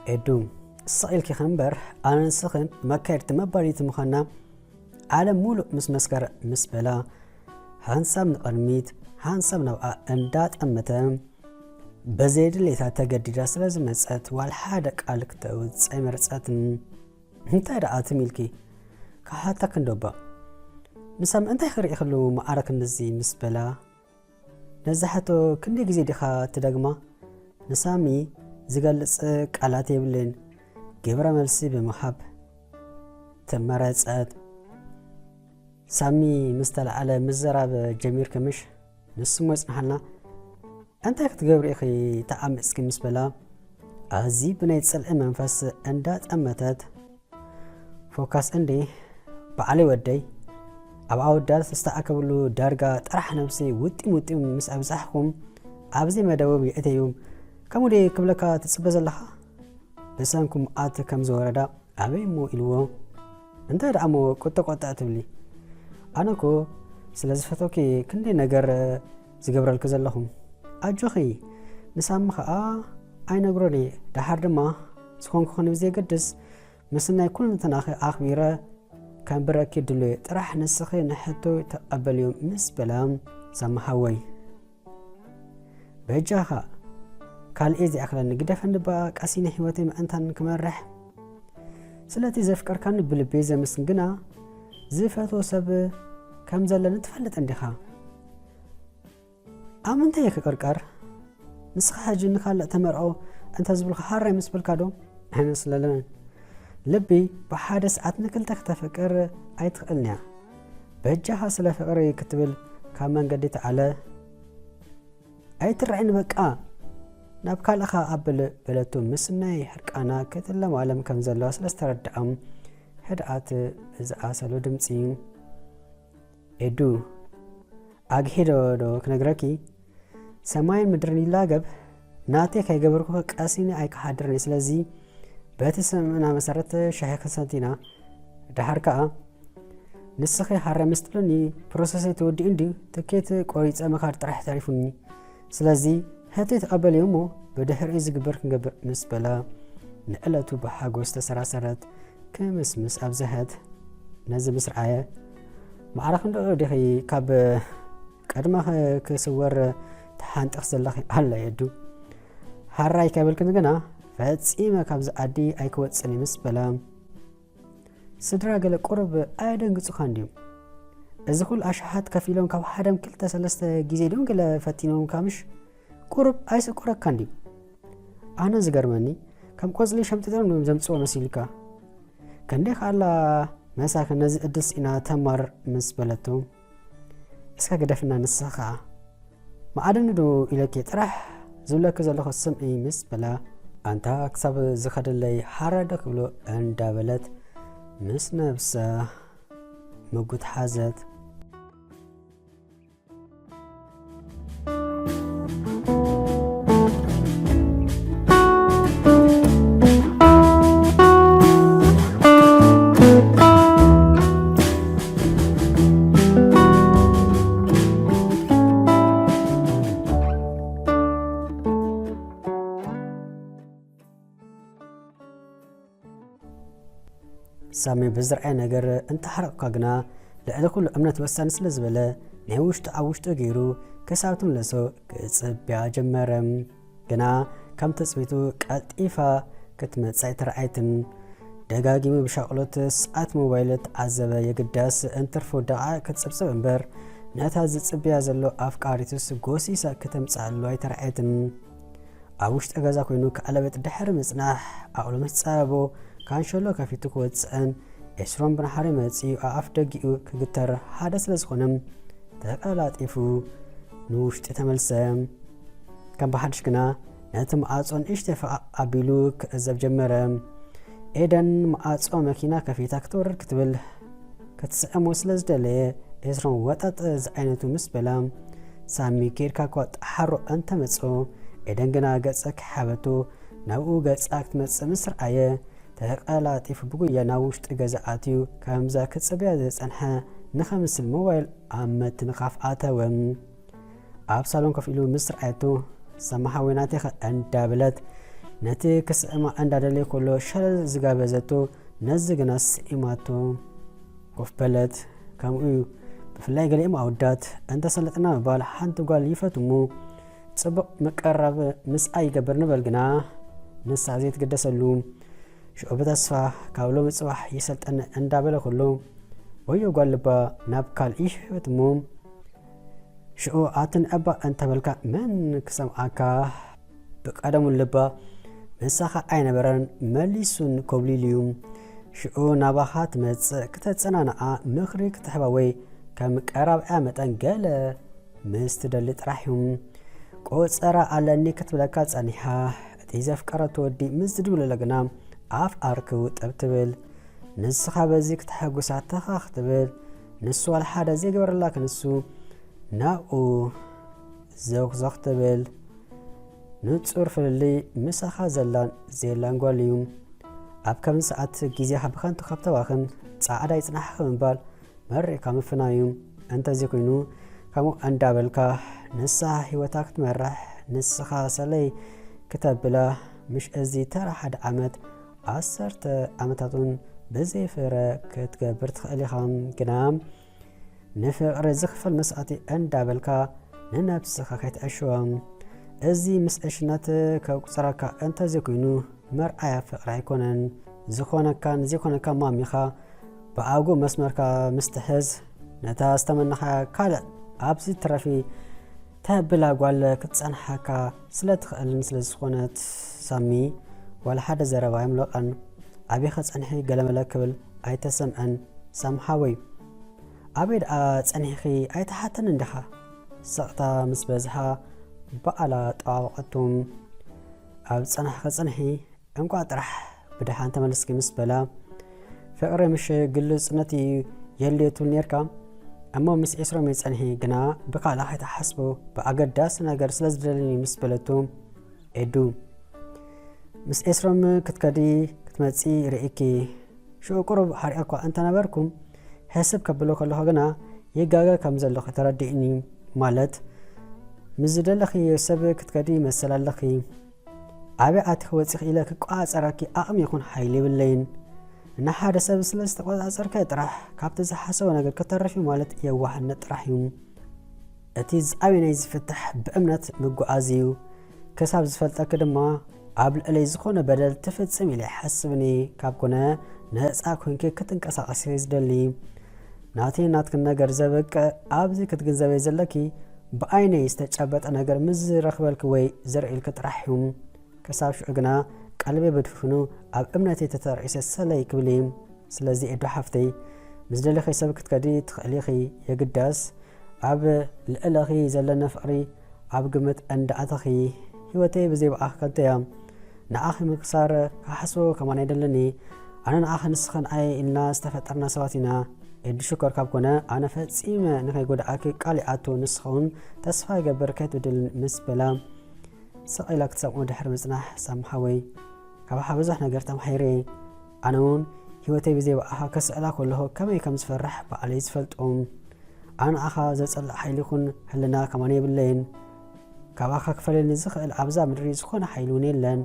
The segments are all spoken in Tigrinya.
إدوم الصقيل كي خنبر أنا نسخن ما كرت ما بريت مخنا على مولو مسكر مسبلا هانسام نقرميت هانسام نوع أندات أمتام بزيد اللي تجدد سلازم مسأت والحادك عليك تعود سأمر سأت انت رأت ملكي كحتى كندوبا مسام انت خير يخلو معارك النزي مسبلا نزحتو كندي جزي دخا تدقما نسامي زغلص قالات يبلن جبر ملسي بمحب تمرت سات سامي مستل على مزراب جمير كمش نسمو يصنحنا انت كتغبر اخي تعم اسكي مسبلا ازي بنيت صلع منفس اندات امتت فوكس اندي بعلي ودي ابعو دار تستاكبلو دارغا طرح نفسي وطي مس ابصحكم ابزي مدوب ياتيوم كمودي كبلكا تصبز لها لسانكم آت كم زوردا أبي مو إلوه أنت رأمو قطة تبلي أنا كو سلازفتوكي كندي نجار زجبر الكزل لهم أجوخي نسام خا أي نجروني دحرد ما سكون خوني زي قدس مثلنا يكون تناخي أخبيرة كان براكي دلو راح نسخي نحتو تقبل مس بلام سامحوي بجاها قال إذا أخلا نقدف نبا قاسين حيوتي ما أنتن كمرح سلاتي زفكر كان بالبيزة مسنقنا زفاتو سب كم زل نتفلت عندها أنت ياك قرقر نسخ حاجة نخال تمرعو أنت زبل خحر مسبل كادو أنا سلالان لبي بحادث عتنكل تختفكر أيتقلنيا بجاها سلافقر يكتبل كمان قديت على أيترعين بقى نابكال أخا أبل بلتو مسناي حرقانا كتلا معلم كم زلوا سلستردعم هدعات إذا أسألو دمسين إدو أجهدو دو كنغركي سماين مدرني لاغب ناتي كي قبركو قاسيني أيك حادرني سلازي باتسمنا مسارت شايخ سانتينا دحركا نسخي حرم مستلني بروسيسي تودي اندي تكيت قويت أمخار طرح تعرفوني سلازي هاتي تقبل يومو بدحر إذا قبر كنقبر مسبلا نقلتو بحاقوس تسراسرات كمسمس أبزهات نازل مسرعايا معرخ ندعو دخي كاب قدما كسور تحانت أخزل لخي هلا يدو هاراي كابل كنغنا فاتسيما كابز عدي أيكوات سني مسبلا سدرا قل قرب آيدن قصو خانديو إذا كل أشحات كفيلون كاب حدم كلتا سلسة جيزيدون قل فاتينون كامش قرب أيس قرب كانديو أنا زغرمني كم قوزلي شمتتون زمتصو مسيلكا كندخ على مساك نزي أدس إنا تمر مسبلتو اسكا قدفنا نسخا ما عدن دو إلكي ترح زولك زلخو السمعي مسبلا أنت أكسب زخد اللي حاردك بلو اندابلت مس نفسه موجود حازت سامي بزرعي نجر انت حرق كاغنا لأن كل أمنة وسان سلزبلة نهوشت عوشت غيرو كسابتم لسو كصبيا جمرم جنا كم تسويتو قطيفا كتمت سايت رأيتن دغاغيم بشاقلوت ساعت موبايلت عزبه يقداس انترفو دقا كتصبصب انبر نتا زصبيا زلو افقاريتس غوسيسا كتمصالو ايترأيتن عوشت غازا كوينو كالبت دحر مصناح اقلو مصابو كان شلو كفيتو كوصن اسرون بنحري مصي افدغيو كغتر حدث لسخونم تقلاطيفو نوشت تملسم كان بحدش كنا نتم اصون اشتفا ابيلو كزب جمرم إيدن مقاطعو مكينة كفيتا كتور كتبل كتسأمو سلزدلي إسرون وطط زعينتو مسبلام سامي كيركا كوات حرو أنت متصو إيدن قنا قصك حابتو ናብኡ ገጻክ ትመጽእ ምስ ረኣየ ተቐላጢፉ ብጉያ ናብ ውሽጢ ገዛ ኣትዩ ከምዛ ክጽብያ ዝጸንሐ ንኸምስል ሞባይል ኣብ መትንኻፍ ኣተወ ኣብ ሳሎን ኮፍ ኢሉ ምስ ረኣየቱ ሰማሓወይናቴኸ እንዳበለት ነቲ ክስእማ እንዳደለየ ከሎ ሸለል ዝጋበዘቱ ነዚ ግና ስኢማቶ ኮፍ በለት ከምኡ ብፍላይ ገሊኦም ኣውዳት እንተሰለጥና ምባል ሓንቲ ጓል ይፈትሙ ጽቡቕ መቀረብ ምስኣ ይገብር ንበል ግና ንሳ ዘይትገደሰሉ ሽዑ ብተስፋ ካብ ሎሚ ጽባሕ ይሰልጠን እንዳበለ ከሎ ወዮ ጓል ልባ ናብ ካልእ ይሕወትሙ ሽዑ ኣትን ኣባ እንተበልካ መን ክሰምዓካ ብቀደሙ ልባ ምሳኻ ኣይነበረን መሊሱን ኮብሊልዩ ሽዑ ናባኻ ትመጽእ ክተጸናንዓ ምኽሪ ክትሕባ ወይ ከም ቀራብያ መጠን ገለ ምስ ትደሊ ጥራሕ እዩ ቆፀራ ኣለኒ ክትብለካ ጸኒሓ እቲ ዘፍቀረቶ ወዲ ምስ ዝድብለለ ግና ኣፍ ኣርክው ጠብ ትብል ንስኻ በዚ ክትሐጉሳ ተኻ ክትብል ንሱ ዋልሓደ ዘይገበረላ ክንሱ ናብኡ ዘኽዘኽ ትብል ንጹር ፍልሊ ምሳኻ ዘላን ዘየላን ጓል እዩ ኣብ ከምዚ ሰዓት ጊዜኻ ብኸንቱ ካብ ተባኽን ጻዕዳ ይጽናሕኸ ምባል መሪእካ ምፍናዩ እንተዚ ኮይኑ ከምኡ እንዳበልካ ንሳ ህይወታ ክትመርሕ ንስኻ ሰለይ ክተብላ ምሽ እዚ ተራ ሓደ ዓመት 10 ዓመታቱን ብዘይፍረ ክትገብር ትኽእል ኢኻ ግና ንፍቕሪ ዝኽፈል መስዋእቲ እንዳበልካ ንነብስኻ ከይትዕሽዋ እዚ ምስ ዕሽነት ከቁፅረካ እንተዚ ኮይኑ መርኣያ ፍቕሪ ኣይኮነን ዝኾነካን ዘይኮነካ ማሚኻ ብኣጉ መስመርካ ምስትሕዝ ነታ ዝተመናኻ ካልእ ኣብዚ ትረፊ ተብላ ጓል ክትጸንሓካ ስለ ትኽእልን ስለ ዝኾነት ሳሚ ዋላ ሓደ ዘረባ ይምለቐን ኣበይኸ ጸኒሒ ገለመለ ክብል ኣይተሰምዐን ሳምሓ ወይ ኣበይ ደኣ ጸኒሕኺ ኣይተሓተን እንዲኻ ሰቕታ ምስ በዝሓ በዓላ ጠዋወቐቱም ኣብ ጸናሕኸ ጸንሒ እንኳ ጥራሕ ብድሓን ተመልስኪ ምስ በላ ፍቕሪ ምሽ ግልጽ ነቲ የልየቱል ነርካ እሞ ምስ ኤስሮም ጸንሒ ግና ብካልእ ከይተሓስቦ ብኣገዳሲ ነገር ስለ ዝደለኒ ምስ በለቱ ኤዱ ምስ ኤስሮም ክትከዲ ክትመጺ ርኢኪ ሽዑ ቁሩብ ሓሪኣ እኳ እንተነበርኩም ሕስብ ከብሎ ከለኹ ግና የጋገ ከም ዘለኹ ተረዲእኒ ማለት ምስ ዝደለኺ ሰብ ክትከዲ መሰል ኣለኺ ኣበይ ኣቲ ክወፂኽ ኢለ ክቋፀረኪ ኣቕሚ ይኹን ሓይሊ ይብለይን ንሓደ ሰብ ስለ ዝተቆፃፀርከ ጥራሕ ካብቲ ዝሓሰበ ነገር ከተረፊ ማለት የዋህነት ጥራሕ እዩ እቲ ዝዓበየናይ ዝፍትሕ ብእምነት ምጓዓዝ እዩ ክሳብ ዝፈልጠኪ ድማ ኣብ ልዕለይ ዝኾነ በደል ትፍጽም ኢለ ይሓስብኒ ካብ ኮነ ነፃ ኮንኪ ክትንቀሳቐሲ ዝደሊ ናተይ ናትክን ነገር ዘበቀ ኣብዚ ክትግንዘበይ ዘለኪ ብኣይነይ ዝተጨበጠ ነገር ምስ ዝረኽበልኪ ወይ ዘርእልኪ ጥራሕ እዩ ክሳብ ሽዑ ግና ቀልቤ በድፍኑ ኣብ እምነተይ ተተርዒሰ ሰለይ ክብል ስለዚ ኤዶ ሓፍተይ ምስ ደለኺ ሰብ ክትከዲ ትኽእሊ ኢኺ የግዳስ ኣብ ልዕለኺ ዘለነ ፍቕሪ ኣብ ግምት እንዳኣተኺ ህይወተይ ብዘይበኣኽ ከንተያ ንኣኺ ምክሳር ካሓስቦ ከማን ኣይደለኒ ኣነ ንኣኺ ንስኸን ኣየ ኢልና ዝተፈጠርና ሰባት ኢና ኤዱ ሽኮር ካብ ኮነ ኣነ ፈጺመ ንኸይጎዳእኪ ቃሊኣቶ ንስኸውን ተስፋ ይገብር ከይትብድል ምስ በላ ሰቒላ ክትሰምዖ ድሕሪ ምጽናሕ ሳምሓ ወይ ካብሓ ብዙሕ ነገር ተማሂረ ኣነ እውን ህይወተይ ብዘይበኣኻ ከስእላ ከለኹ ከመይ ከም ዝፈርሕ ባዕለይ ዝፈልጦም ኣነ ኣኻ ዘጸልእ ሓይሊ ይኹን ህልና ከማን የብለይን ካብኣኻ ክፈልየኒ ዝኽእል ኣብዛ ምድሪ ዝኾነ ሓይሊ እውን የለን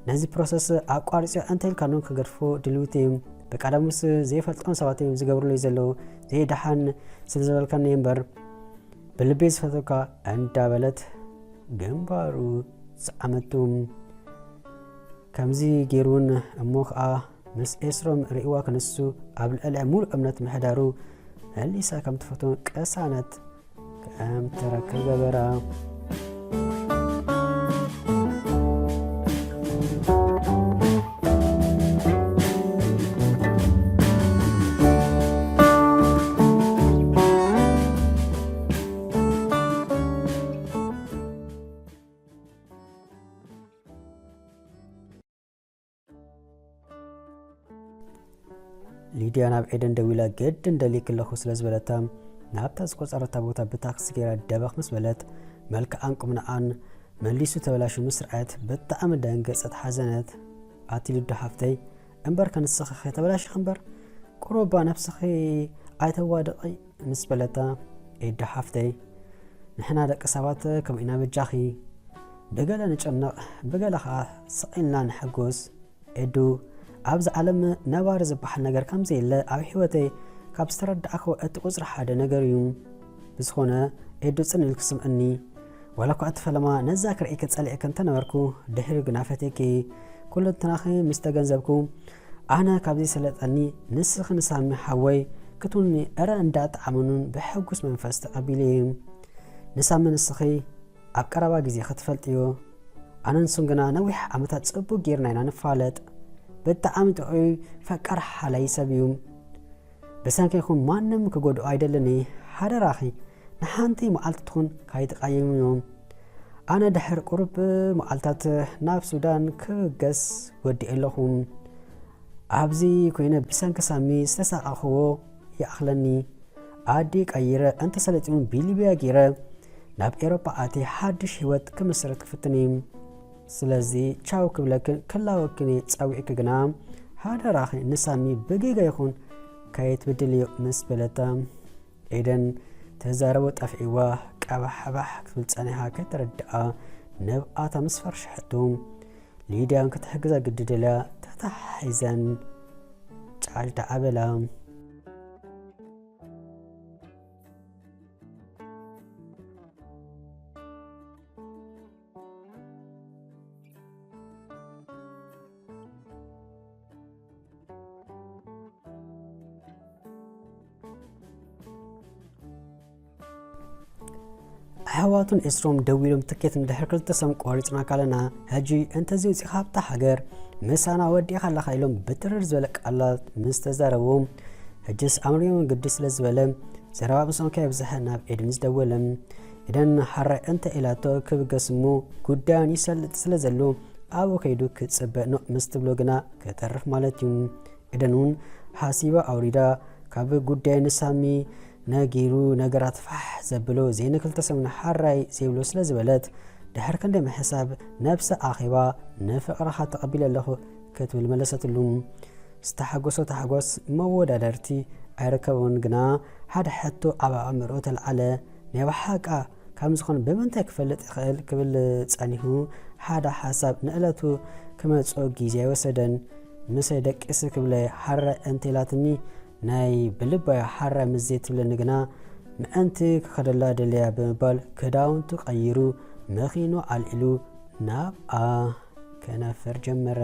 ነዚ ፕሮሰስ ኣቋሪፅዮ እንተኢልካኖም ክገድፎ ድልውት እዩ ብቀደሙስ ዘይፈልጦም ሰባት እዮም ዝገብርለዩ ዘለዉ ዘይድሓን ስለ ዝበልካኒ እምበር ብልበይ ዝፈተካ እንዳበለት ግንባሩ ዝዓመቱ ከምዚ ገይሩን እሞ ከዓ ምስ ኤስሮም ርእዋ ክንሱ ኣብ ልዕሊ ሙሉእ እምነት ምሕዳሩ መሊሳ ከም ትፈቶ ቅሳነት ከም ተረክብ ገበራ ሊድያ ናብ ኤደን ደዊላ ገድን ደሊክ ኣለኹ ስለ ዝበለታ ናብታ ዝቆፀረታ ቦታ ብታክሲ ገይራ ደበኽ ምስ በለት መልክዓን ቁምንዓን መሊሱ ተበላሹ ምስርዓት በጣዕሚ ደንገጸት ሓዘነት ኣቲሉ ደሓፍተይ እምበር ከንስኺ ተበላሽ እምበር ቁሩባ ነፍስኺ ኣይተዋድቂ ምስ በለታ ኤዳ ሓፍተይ ንሕና ደቂ ሰባት ከም ኢና በጃኺ በገለ ንጨነቕ በገለ ከዓ ስቂልና ንሕጎስ ኤዱ ኣብዚ ዓለም ነባሪ ዝበሃል ነገር ከምዘየለ ኣብ ሕይወተይ ካብ ዝተረዳእኮ እቲ ቁፅሪ ሓደ ነገር እዩ ብዝኾነ ኤዱ ፅኒኢል ክስምዕኒ ወላ እኳ እቲ ፈለማ ነዛ ክርኢከ ፀሊዕከ እንተነበርኩ ድሕሪ ግናፈተይኪ ኩሉ እንትናኺ ምስ ተገንዘብኩ ኣነ ካብዚ ሰለጠኒ ንስኺ ንሳሚ ሓወይ ክትውኒ እረ እንዳጣዕሙኑን ብሕጉስ መንፈስ ተቐቢለ ንሳሚ ንስኺ ኣብ ቀረባ ግዜ ክትፈልጥዮ ኣነ ንሱን ግና ነዊሕ ዓመታት ፅቡቅ ጌርና ኢና ንፋለጥ ብጣዕሚ ጥዑይ ፈቃር ሓላይ ሰብ እዩ ብሰንኪ ማንም ክጎድኦ ኣይደለኒ ሓደራኺ ንሓንቲ መዓልቲ ትኹን ካይትቃየሙዮም ኣነ ድሕሪ ቁርብ መዓልታት ናብ ሱዳን ክገስ ወዲእ ኣለኹም ኣብዚ ኮይነ ብሰንኪ ሳሚ ዝተሳቐኽዎ ይኣኽለኒ ኣዲ ቀይረ እንተሰለጢኑ ቢሊብያ ገይረ ናብ ኤሮፓ ኣቲ ሓድሽ ህይወት ክምስረት ክፍትኒ ስለዚ ቻው ክብለክን ክላወክኒ ፀዊዕክ ግና ሓደራኺ ንሳሚ በጌጋ ይኹን ከይትብድልዮ ምስ በለታ ኤደን ተዛረቦ ጠፍዒዋ ቀባሕባሕ ክፍል ፀኒሓ ከተረድኣ ነብኣታ ምስ ፈርሽሐቱ ሊድያን ክትሕግዛ ግድድላ ተታሒዘን ጫልዳ ኣበላ ኣሕዋቱን ኤስሮም ደው ኢሎም ትኬት ምድሕሪ 2 ሰም ቆሪፅና ካለና ሕጂ እንተዚ ውፅኢኻ ኣብታ ሃገር ምሳና ወዲእኻ ኣለኻ ኢሎም ብትርር ዝበለ ቃላት ምስ ተዛረቦም ሕጂስ ኣምሪኦም ግዲ ስለ ዝበለ ዘረባ ምስኦም ከየብዝሐ ናብ ኤደን ዝደወለ ኤደን ሓራይ እንተ ኢላቶ ክብገስሙ ጉዳያን ይሰልጥ ስለ ዘሎ ኣብኡ ከይዱ ክፅበእ ኖ ምስ ትብሎ ግና ከተርፍ ማለት እዩ ኤደን እውን ሓሲባ ኣውሪዳ ካብ ጉዳይ ንሳሚ ነጊሩ ነገራት ፋሕ ዘብሎ ዘይነ 2 ሰሙን ሓራይ ዘይብሎ ስለ ዝበለት ድሕር ክንደይ ምሕሳብ ነብሰ ኣኺባ ንፍቕርኻ ተቐቢለ ኣለኹ ክትብል መለሰትሉ ዝተሓጎሶ ተሓጓስ መወዳደርቲ ኣይርከቦን ግና ሓደ ሕቶ ኣብ ኣእምርኡ ተለዓለ ናይ ባሓቃ ከም ዝኾነ ብምንታይ ክፈልጥ ይኽእል ክብል ፀኒሑ ሓደ ሓሳብ ንዕለቱ ክመጾ ግዜ ኣይወሰደን ምሰይ ደቂስ ክብለ ሓራይ እንተኢላትኒ ናይ ብልባያ ሓራይ ምዘይ ትብለኒ ግና ምእንቲ ክኸደላ ደልያ ብምባል ክዳውንቱ ቀይሩ መኺኑ ኣልዒሉ ናብኣ ከነፍር ጀመረ